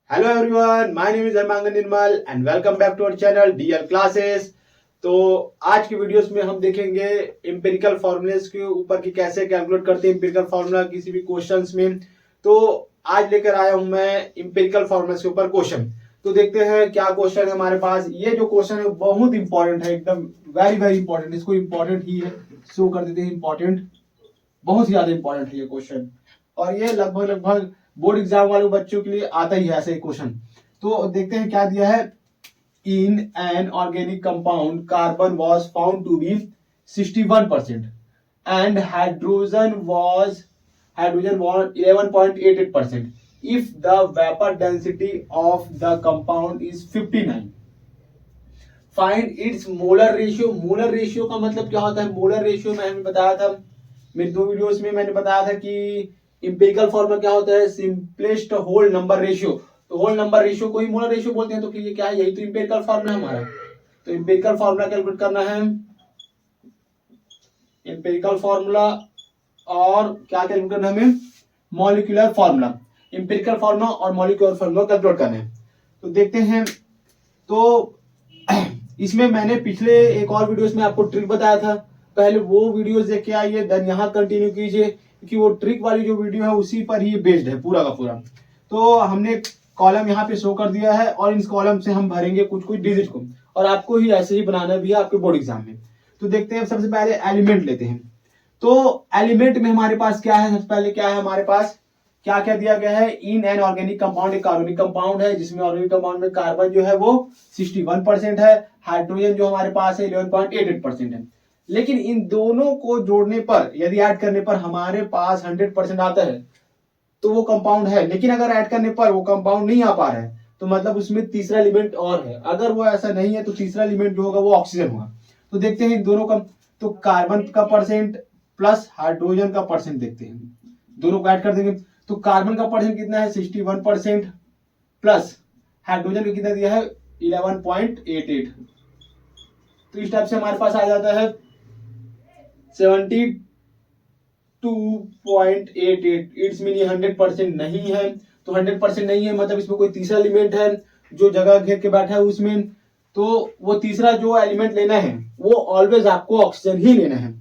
Hello everyone, my name is Armangan Nirmal and welcome back to our channel DL classes. तो आज की videos में हम देखेंगे एम्पिरिकल फॉर्मूलेस के ऊपर कि कैसे कैलकुलेट करते हैं एम्पिरिकल फॉर्मूला किसी भी क्वेश्चंस में। तो आज लेकर आया हूं मैं एम्पिरिकल फॉर्मूलेस के ऊपर क्वेश्चन। तो देखते हैं क्या क्वेश्चन है हमारे पास। ये जो क्वेश्चन है बहुत इंपॉर्टेंट है, एकदम वेरी वेरी इंपॉर्टेंट। इसको इंपॉर्टेंट ही है, शो कर देते हैं इंपॉर्टेंट, बहुत ही ज्यादा इंपॉर्टेंट है ये क्वेश्चन। और ये लगभग लगभग बोर्ड एग्जाम वाले बच्चों के लिए आता ही है ऐसे क्वेश्चन। तो देखते हैं क्या दिया है। In an organic compound carbon was found to be 61% and hydrogen was 11.88%. If the vapour density of the compound is 59, find its molar ratio. Molar ratio का मतलब क्या होता है? मोलर रेशियो मैंने बताया था, मेरे दो वीडियोस में मैंने बताया था कि इंपेरिकल फॉर्मूला क्या होता है, सिंपलेस्ट होल नंबर रेशियो। तो होल नंबर रेशियो को ही मोलर रेशियो बोलते हैं। तो फिर ये क्या है? यही तो इंपेरिकल फॉर्मूला है हमारा। तो इंपेरिकल फॉर्मूला कैलकुलेट करना है, इंपेरिकल फॉर्मूला। और क्या कैलकुलेट करना है हमें? Molecular formula. इंपेरिकल फॉर्मूला और मॉलिक्यूलर फॉर्मूला कैलकुलेट करना है। तो देखते हैं। तो इसमें मैंने पिछले एक और वीडियोस में आपको ट्रिक बताया था, पहले वो वीडियोस देख के आइए, देन यहाँ कंटिन्यू कीजिए, क्योंकि वो ट्रिक वाली जो वीडियो है उसी पर ही बेस्ड है पूरा का पूरा। तो हमने कॉलम यहाँ पे शो कर दिया है और इस कॉलम से हम भरेंगे कुछ कुछ डिजिट को, और आपको ही ऐसे ही बनाना भी है आपके बोर्ड एग्जाम में। तो देखते हैं, सबसे पहले एलिमेंट लेते हैं। तो एलिमेंट में हमारे पास क्या है? सबसे पहले क्या है हमारे पास, क्या क्या दिया गया है? इन एन ऑर्गेनिक कंपाउंड, एक कार्बनिक कंपाउंड है जिसमें ऑर्गेनिक कंपाउंड में कार्बन जो है वो 61% है, हाइड्रोजन जो हमारे पास है 11.88% है। लेकिन इन दोनों को जोड़ने पर, यदि ऐड करने पर हमारे पास 100% आता है तो वो कंपाउंड है। लेकिन अगर ऐड करने पर वो कंपाउंड नहीं आ पा रहा है तो मतलब उसमें तीसरा एलिमेंट और है। अगर वो ऐसा नहीं है तो तीसरा एलिमेंट जो होगा वो ऑक्सीजन होगा। तो देखते हैं इन दोनों का। तो कार्बन का परसेंट प्लस हाइड्रोजन का परसेंट देखते हैं, दोनों को ऐड कर देंगे। तो कार्बन का परसेंट कितना है? 61% प्लस हाइड्रोजन का कितना दिया है? 11.88। तो इस टाइप से हमारे पास आ जाता है 72.88। इट्स मीन 100% नहीं है। तो 100% नहीं है मतलब इसमें कोई तीसरा एलिमेंट है जो जगह घेर के बैठा है उसमें। तो वो तीसरा जो एलिमेंट लेना है वो ऑलवेज आपको ऑक्सीजन ही लेना है।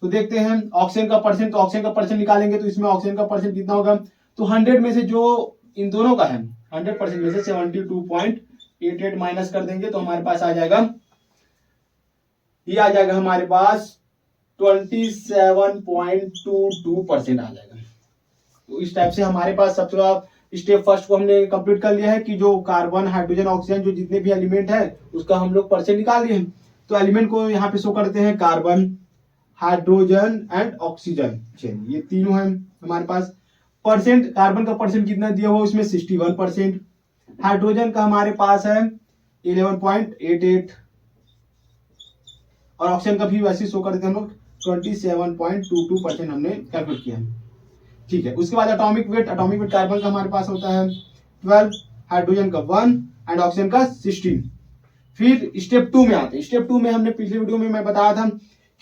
तो देखते हैं ऑक्सीजन का परसेंट। तो ऑक्सीजन का परसेंट निकालेंगे तो इसमें ऑक्सीजन का परसेंट कितना होगा? तो 100 में से जो इन दोनों का है, 100% में से 72.88 माइनस कर देंगे तो हमारे पास आ जाएगा, ये आ जाएगा हमारे पास 27.22% आ जाएगा। तो इस टाइप से हमारे पास सबसे स्टेप फर्स्ट को हमने कंप्लीट कर लिया है कि जो कार्बन, हाइड्रोजन, ऑक्सीजन जो जितने भी एलिमेंट है उसका हम लोग परसेंट निकाल दिए हैं। तो एलिमेंट को यहाँ पे शो करते हैं, कार्बन, हाइड्रोजन एंड ऑक्सीजन। चलिए ये तीनों है हमारे पास। परसेंट, कार्बन का परसेंट कितना दिया हुआ उसमें 61%, हाइड्रोजन का हमारे पास है 11.88 और ऑक्सीजन का भी वैसे शो कर देते हैं हम लोग 27.22% हमने कैलकुलेट किया है। ठीक है, उसके बाद atomic weight. Atomic weight carbon का हमारे पास होता है 12, हाइड्रोजन का 1 एंड ऑक्सीजन का 16। फिर स्टेप 2 में आते हैं। स्टेप 2 में हमने पिछले वीडियो में मैं बताया था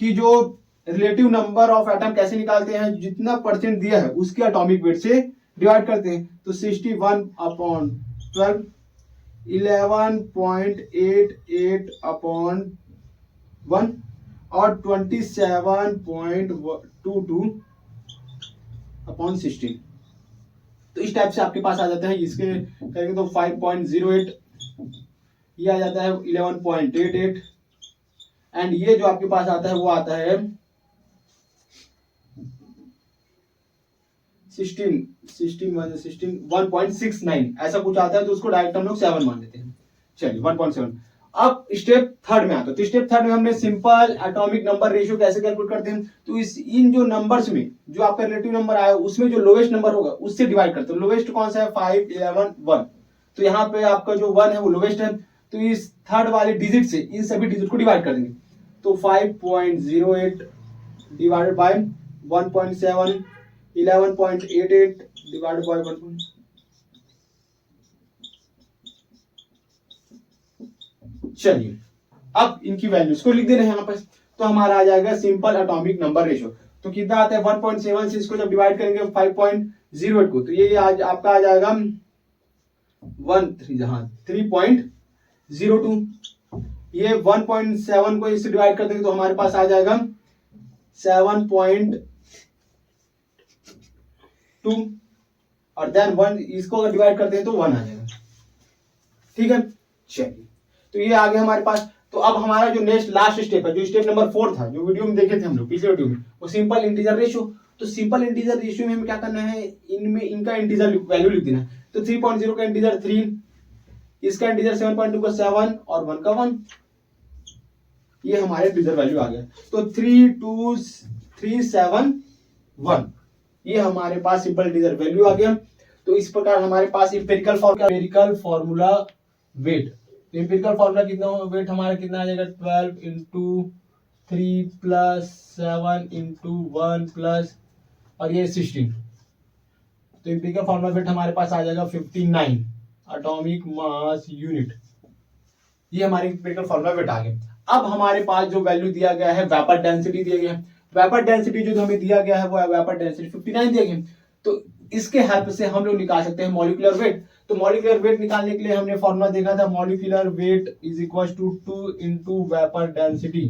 कि जो रिलेटिव नंबर ऑफ एटम कैसे निकालते हैं, जितना परसेंट दिया है उसके एटॉमिक वेट से डिवाइड करते हैं। तो 61/12 11.88/1 और 27.22/16। तो इस टाइप से आपके पास आ जाता है। इसके करेंगे तो 5.08, ये आ जाता है 11.88 एंड ये जो आपके पास आता है वो आता है 1.69 ऐसा कुछ आता है। तो उसको डायरेक्ट हम लोग 7 मान लेते हैं। चलिए 1.7। अब स्टेप थर्ड में आता है। तो स्टेप थर्ड में हमने सिंपल एटॉमिक नंबर रेशियो कैसे कैलकुलेट करते हैं। तो इन जो नंबर्स में जो आपका रिलेटिव नंबर आया उसमें जो लोवेस्ट नंबर होगा उससे डिवाइड करते हैं। लोवेस्ट कौन सा है? 5, 11, 1। तो यहाँ पे आपका जो 1 है वो लोवेस्ट है। तो इस थर्ड वाले डिजिट से इन सभी डिजिट को डिवाइड कर देंगे। तो 5.08 डिवाइडेड बाय 1.7, 11.88 डिवाइडेड बाय 1. चलिए अब इनकी वैल्यूज को लिख देना है यहाँ पर। तो हमारा आ जाएगा सिंपल एटॉमिक नंबर रेशियो। तो कितना आता है? 1.7 से इसको जब डिवाइड करेंगे 5.08 को तो ये आज आपका आ जाएगा 3.02। ये 1.7 को इससे डिवाइड कर देंगे तो हमारे पास आ जाएगा 7.2 और देन 1 इसको अगर डिवाइड करते हैं तो 1 आ जाएगा। ठीक है, चलिए तो ये आ गया हमारे पास। तो अब हमारा जो नेक्स्ट लास्ट स्टेप है, जो स्टेप नंबर 4 था, जो वीडियो में देखे थे हम लोग पिछले वीडियो में, वो सिंपल इंटीजर रेशियो। तो सिंपल इंटीजर रेशियो में हमें क्या करना है, इनमें इनका इंटीजर वैल्यू लिख देना है। तो 3.0 का इंटीजर 3, इसका इंटीजर 7.2 का 7 और 1 का 1, ये हमारे इंटीजर वैल्यू आ गया। तो 32371 ये हमारे पास सिंपल इंटीजर वैल्यू आ गया। तो इस प्रकार हमारे पास empirical formula weight, empirical formula कितना वेट हमारा कितना आ जाएगा, 12 इंटू 3 प्लस 7 इंटू 1 प्लस और ये 16। तो इंपेरिकल फॉर्मूला वेट हमारे पास आ जाएगा 59 एटॉमिक मास यूनिट। ये हमारे इंपेरिकल फॉर्मूला वेट आ गया। अब हमारे पास जो वैल्यू दिया गया है, वेपर डेंसिटी दिया गया है। वेपर डेंसिटी जो हमें दिया गया है वो है वेपर डेंसिटी 59 दिया गया। तो इसके हेल्प से हम लोग निकाल सकते हैं मॉलिक्यूलर वेट। तो मॉलिक्यूलर वेट निकालने के लिए हमने फॉर्मूला देखा था, molecular weight is equal to 2 into vapour density,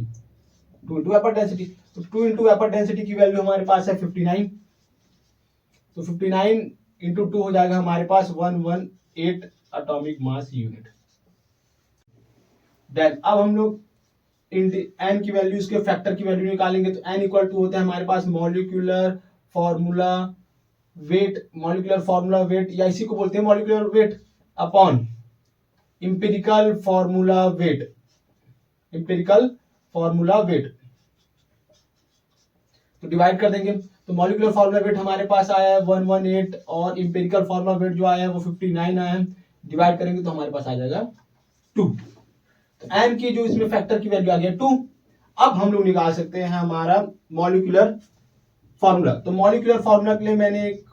2 into vapour density. तो 2 इंटू वेपर डेंसिटी की वैल्यू हमारे पास है 59। तो 59 इंटू 2 हो जाएगा हमारे पास 118 एटॉमिक मास यूनिट। देन अब हम लोग एन की वैल्यू, इसके फैक्टर की वैल्यू निकालेंगे। तो एन इक्वल टू होता है हमारे पास molecular formula weight, molecular formula weight या इसी को बोलते हैं molecular weight upon empirical formula weight, empirical formula weight. तो डिवाइड कर देंगे। तो मॉलिक्यूलर फॉर्मूला वेट हमारे पास आया है 118 और इंपेरिकल फॉर्मूला वेट जो आया है वो 59 आया है। डिवाइड करेंगे तो हमारे पास आ जाएगा 2। तो एन की जो इसमें फैक्टर की वैल्यू आ गया 2। अब हम लोग निकाल सकते हैं हमारा मॉलिक्यूलर फॉर्मूला। तो मॉलिक्यूलर फॉर्मूला के लिए मैंने एक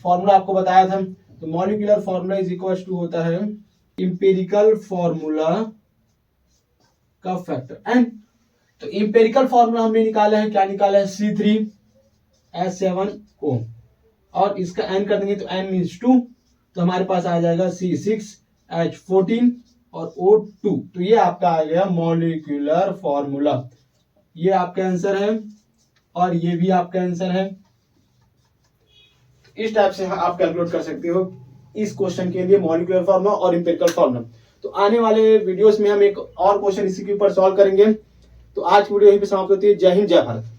फॉर्मूला आपको बताया था। तो molecular formula is equal to होता है इंपेरिकल फॉर्मूला का फैक्टर एन। तो इंपेरिकल फॉर्मूला हमने निकाला है, क्या निकाला है, C3H7O और इसका एन कर देंगे तो एन मीन्स 2। तो हमारे पास आ जाएगा C6H14 और O2। तो ये आपका आ गया मॉलिक्यूलर फॉर्मूला। ये आपका आंसर है और ये भी आपका आंसर है। इस टाइप से आप कैलकुलेट कर सकते हो इस क्वेश्चन के लिए मॉलिक्यूलर फॉर्मूला और इंपेरिकल फॉर्मूला। तो आने वाले वीडियोस में हम एक और क्वेश्चन इसी के ऊपर सॉल्व करेंगे। तो आज की वीडियो यहीं पे समाप्त होती है। जय हिंद, जय भारत।